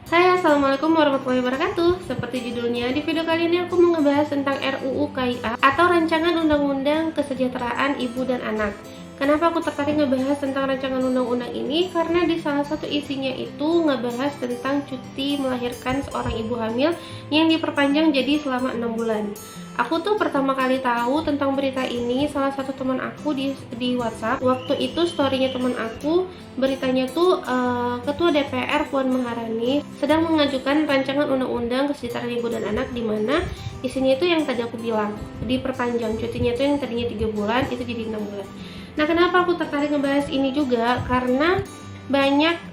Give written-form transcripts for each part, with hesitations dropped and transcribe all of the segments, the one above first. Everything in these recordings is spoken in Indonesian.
Hai, assalamualaikum warahmatullahi wabarakatuh. Seperti judulnya, di video kali ini aku mau ngebahas tentang RUU KIA atau Rancangan Undang-Undang Kesejahteraan Ibu dan Anak. Kenapa aku tertarik ngebahas tentang rancangan undang-undang ini? Karena di salah satu isinya itu ngebahas tentang cuti melahirkan seorang ibu hamil yang diperpanjang jadi selama 6 bulan. Aku tuh pertama kali tahu tentang berita ini salah satu teman aku di WhatsApp. Waktu itu storynya teman aku, beritanya tuh Ketua DPR Puan Maharani sedang mengajukan rancangan undang-undang kesejahteraan ibu dan anak, di mana isinya itu yang tadi aku bilang, diperpanjang cutinya itu yang tadinya 3 bulan itu jadi 6 bulan. Nah, kenapa aku tertarik ngebahas ini juga? Karena banyak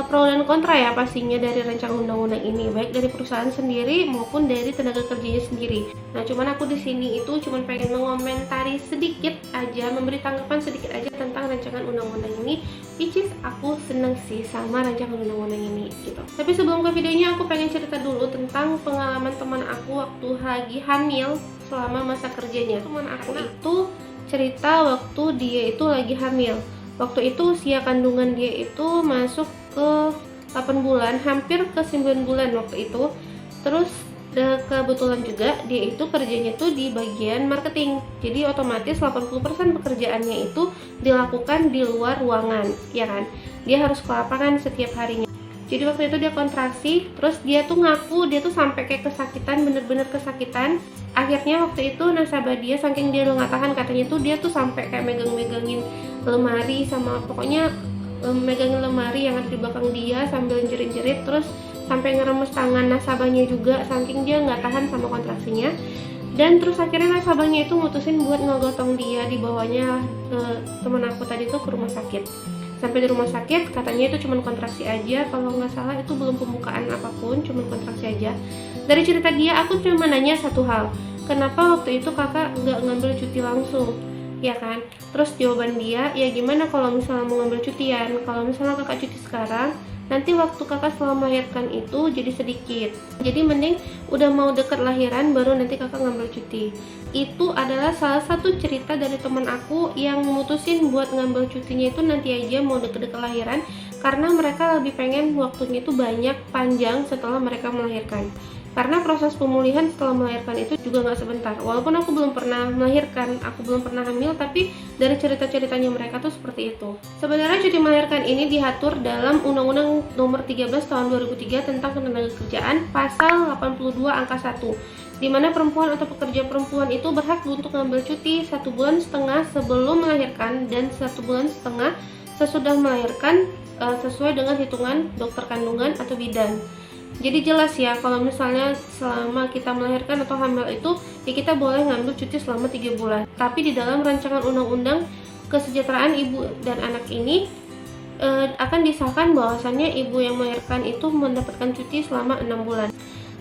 pro dan kontra ya pastinya dari rancangan undang-undang ini, baik dari perusahaan sendiri maupun dari tenaga kerjanya sendiri. Nah, cuman aku di sini itu cuman pengen mengomentari sedikit aja, memberi tanggapan sedikit aja tentang rancangan undang-undang ini, which is aku seneng sih sama rancangan undang-undang ini gitu. Tapi sebelum ke videonya, aku pengen cerita dulu tentang pengalaman teman aku waktu lagi hamil selama masa kerjanya. Teman aku itu cerita waktu dia itu lagi hamil. Waktu itu usia kandungan dia itu masuk ke 8 bulan, hampir ke 9 bulan waktu itu. Terus kebetulan juga dia itu kerjanya tuh di bagian marketing. Jadi otomatis 80% pekerjaannya itu dilakukan di luar ruangan, ya kan? Dia harus ke lapangan setiap harinya. Jadi waktu itu dia kontraksi, terus dia tuh ngaku dia tuh sampai kayak kesakitan, bener-bener kesakitan. Akhirnya waktu itu nasabah dia, saking dia udah nggak tahan, katanya tuh dia tuh sampai kayak megangin lemari, sama pokoknya megangin lemari yang ada di belakang dia sambil jerit-jerit, terus sampai ngeremes tangan nasabahnya juga, saking dia nggak tahan sama kontraksinya. Dan terus akhirnya nasabahnya itu mutusin buat ngegotong dia, dibawanya teman aku tadi tuh ke rumah sakit. Sampai di rumah sakit katanya itu cuma kontraksi aja, kalau nggak salah itu belum pembukaan apapun, cuma kontraksi aja. Dari cerita dia aku cuma nanya satu hal, kenapa waktu itu kakak nggak ngambil cuti langsung, ya kan? Terus jawaban dia, ya gimana kalau misalnya mau ngambil cutian, kalau misalnya kakak cuti sekarang, nanti waktu kakak setelah melahirkan itu jadi sedikit, jadi mending udah mau deket lahiran baru nanti kakak ngambil cuti. Itu adalah salah satu cerita dari teman aku yang memutusin buat ngambil cutinya itu nanti aja mau deket-deket lahiran, karena mereka lebih pengen waktunya itu banyak, panjang setelah mereka melahirkan. Karena proses pemulihan setelah melahirkan itu juga nggak sebentar. Walaupun aku belum pernah melahirkan, aku belum pernah hamil, tapi dari cerita-ceritanya mereka tuh seperti itu. Sebenarnya cuti melahirkan ini diatur dalam Undang-Undang Nomor 13 Tahun 2003 tentang Ketenagakerjaan, Pasal 82 Angka 1, di mana perempuan atau pekerja perempuan itu berhak untuk mengambil cuti 1,5 bulan sebelum melahirkan dan 1,5 bulan sesudah melahirkan, sesuai dengan hitungan dokter kandungan atau bidan. Jadi jelas ya, kalau misalnya selama kita melahirkan atau hamil itu, ya kita boleh ngambil cuti selama 3 bulan. Tapi di dalam rancangan undang-undang kesejahteraan ibu dan anak ini akan disahkan bahwasannya ibu yang melahirkan itu mendapatkan cuti selama 6 bulan.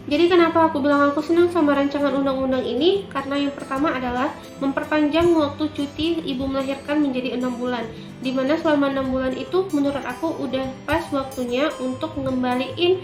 Jadi kenapa aku bilang aku senang sama rancangan undang-undang ini? Karena yang pertama adalah memperpanjang waktu cuti ibu melahirkan menjadi 6 bulan. Dimana selama 6 bulan itu menurut aku udah pas waktunya untuk ngembaliin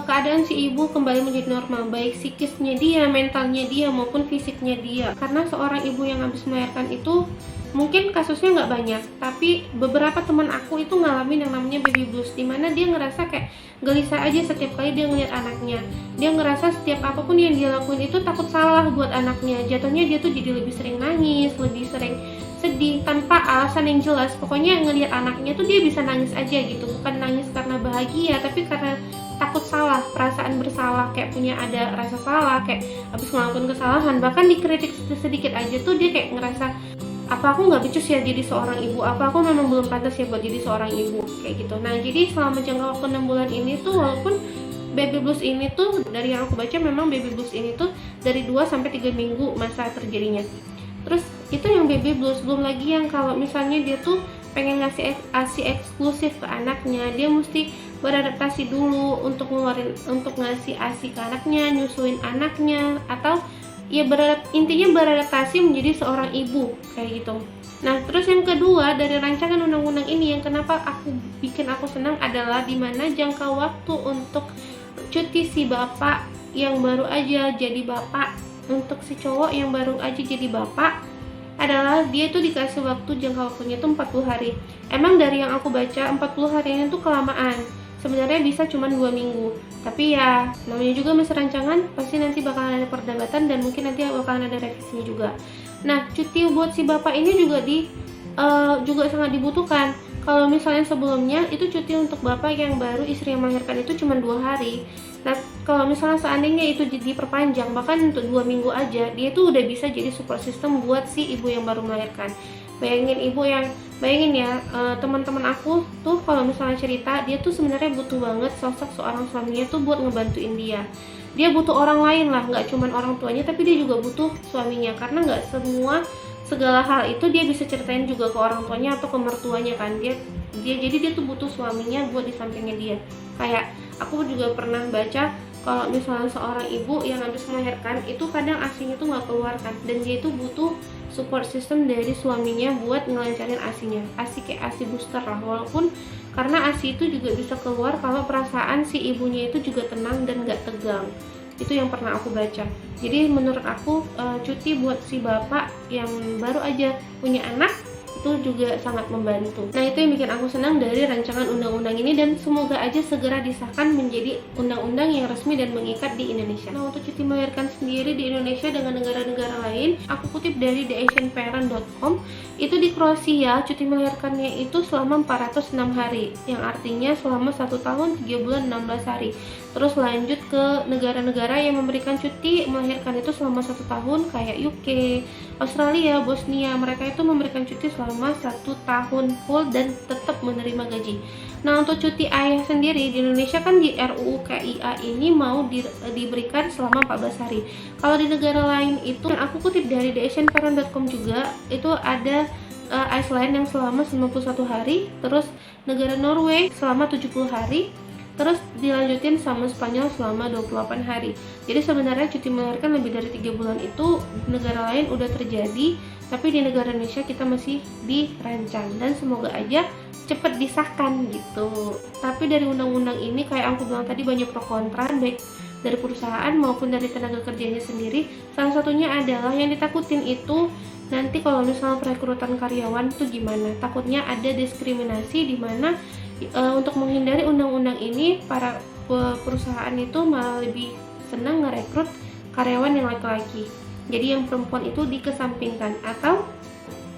keadaan si ibu kembali menjadi normal, baik psikisnya dia, mentalnya dia, maupun fisiknya dia. Karena seorang ibu yang habis melahirkan itu mungkin kasusnya nggak banyak, tapi beberapa teman aku itu ngalamin yang namanya baby blues, dimana dia ngerasa kayak gelisah aja setiap kali dia ngeliat anaknya. Dia ngerasa setiap apapun yang dia lakuin itu takut salah buat anaknya. Jatuhnya dia tuh jadi lebih sering nangis, lebih sering sedih tanpa alasan yang jelas. Pokoknya ngelihat anaknya tuh dia bisa nangis aja gitu, bukan nangis karena bahagia, tapi karena takut salah, perasaan bersalah, kayak punya ada rasa salah, kayak habis melakukan kesalahan, bahkan dikritik sedikit aja tuh dia kayak ngerasa, apa aku nggak becus ya jadi seorang ibu, apa aku memang belum pantas ya buat jadi seorang ibu, kayak gitu. Nah, jadi selama jangka waktu 6 bulan ini tuh, walaupun baby blues ini tuh dari yang aku baca, memang baby blues ini tuh dari 2 sampai 3 minggu masa terjadinya. Terus itu yang baby blues, belum lagi yang kalau misalnya dia tuh pengen ngasih ASI eksklusif ke anaknya, dia mesti beradaptasi dulu untuk ngasih ASI ke anaknya, nyusuin anaknya, atau ya intinya beradaptasi menjadi seorang ibu, kayak gitu. Nah, terus yang kedua dari rancangan undang-undang ini yang kenapa bikin aku senang adalah dimana jangka waktu untuk cuti si bapak yang baru aja jadi bapak, untuk si cowok yang baru aja jadi bapak, adalah dia itu dikasih waktu, jangka waktunya itu 40 hari. Emang dari yang aku baca 40 hari ini tuh kelamaan. sebenarnya bisa cuma 2 minggu. Tapi ya namanya juga masih rancangan, pasti nanti bakalan ada perdebatan dan mungkin nanti bakalan ada revisinya juga. Nah, cuti buat si bapak ini juga sangat dibutuhkan. Kalau misalnya sebelumnya itu cuti untuk bapak yang baru istri yang melahirkan itu cuma 2 hari. Nah, kalau misalnya seandainya itu diperpanjang bahkan untuk 2 minggu aja, dia itu udah bisa jadi support system buat si ibu yang baru melahirkan. Bayangin ya, teman-teman aku tuh kalau misalnya cerita, dia tuh sebenarnya butuh banget sosok seorang suaminya tuh buat ngebantuin dia. Dia butuh orang lain lah, nggak cuman orang tuanya, tapi dia juga butuh suaminya, karena nggak segala hal itu dia bisa ceritain juga ke orang tuanya atau ke mertuanya kan. Jadi dia tuh butuh suaminya buat di sampingnya dia. Kayak aku juga pernah baca kalau misalnya seorang ibu yang habis melahirkan itu kadang ASINya tuh nggak keluar kan, dan dia itu butuh support system dari suaminya buat ngelancarin ASINya. ASI kayak ASI booster lah, walaupun karena ASI itu juga bisa keluar kalau perasaan si ibunya itu juga tenang dan nggak tegang. Itu yang pernah aku baca. Jadi menurut aku cuti buat si bapak yang baru aja punya anak itu juga sangat membantu. Nah, itu yang bikin aku senang dari rancangan undang-undang ini, dan semoga aja segera disahkan menjadi undang-undang yang resmi dan mengikat di Indonesia. Nah, untuk cuti melahirkan sendiri di Indonesia dengan negara-negara lain, aku kutip dari theasianparent.com, itu di Kroasia cuti melahirkannya itu selama 406 hari, yang artinya selama 1 tahun 3 bulan 16 hari. Terus lanjut ke negara-negara yang memberikan cuti melahirkan itu selama 1 tahun kayak UK, Australia, Bosnia. Mereka itu memberikan cuti selama 1 tahun full dan tetap menerima gaji. Nah, untuk cuti ayah sendiri di Indonesia kan di RUU KIA ini mau diberikan selama 14 hari. Kalau di negara lain itu, dan aku kutip dari theasianparent.com juga, itu ada Iceland yang selama 91 hari, terus negara Norway selama 70 hari, terus dilanjutin sama Spanyol selama 28 hari. Jadi sebenarnya cuti melahirkan lebih dari 3 bulan itu di negara lain udah terjadi, tapi di negara Indonesia kita masih dirancang, dan semoga aja cepet disahkan gitu. Tapi dari undang-undang ini kayak aku bilang tadi banyak pro kontra, baik dari perusahaan maupun dari tenaga kerjanya sendiri. Salah satunya adalah yang ditakutin itu nanti kalau misalnya perekrutan karyawan tuh gimana. Takutnya ada diskriminasi di mana untuk menghindari undang-undang ini, para perusahaan itu malah lebih senang ngerekrut karyawan yang laki-laki. Jadi yang perempuan itu dikesampingkan, atau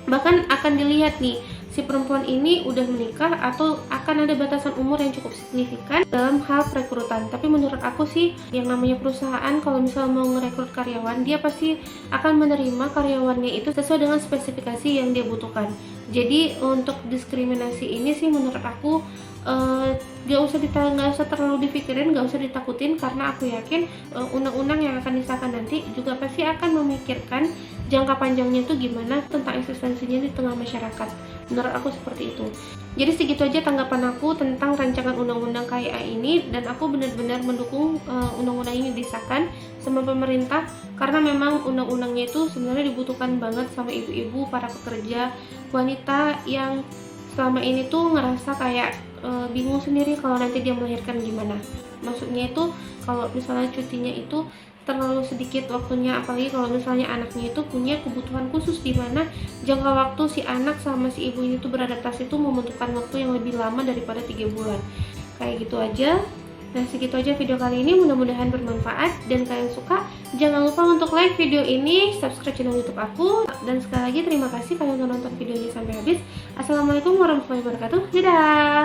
bahkan akan dilihat nih si perempuan ini udah menikah atau akan ada batasan umur yang cukup signifikan dalam hal perekrutan. Tapi menurut aku sih yang namanya perusahaan kalau misalnya mau ngerekrut karyawan, dia pasti akan menerima karyawannya itu sesuai dengan spesifikasi yang dia butuhkan. Jadi untuk diskriminasi ini sih menurut aku gak usah terlalu dipikirin, gak usah ditakutin, karena aku yakin undang-undang yang akan disahkan nanti juga pasti akan memikirkan jangka panjangnya itu gimana tentang eksistensinya di tengah masyarakat. Menurut aku seperti itu. Jadi segitu aja tanggapan aku tentang rancangan undang-undang KIA ini, dan aku benar-benar mendukung undang-undang ini disahkan sama pemerintah, karena memang undang-undangnya itu sebenarnya dibutuhkan banget sama ibu-ibu, para pekerja wanita yang selama ini tuh ngerasa kayak bingung sendiri kalau nanti dia melahirkan gimana. Maksudnya itu kalau misalnya cutinya itu terlalu sedikit waktunya, apalagi kalau misalnya anaknya itu punya kebutuhan khusus di mana jangka waktu si anak sama si ibu ini tuh beradaptasi itu membutuhkan waktu yang lebih lama daripada 3 bulan. Kayak gitu aja. Nah, segitu aja video kali ini, mudah-mudahan bermanfaat dan kalian suka. Jangan lupa untuk like video ini, subscribe channel YouTube aku, dan sekali lagi terima kasih kalian udah nonton video ini sampai habis. Assalamualaikum warahmatullahi wabarakatuh. Dadah.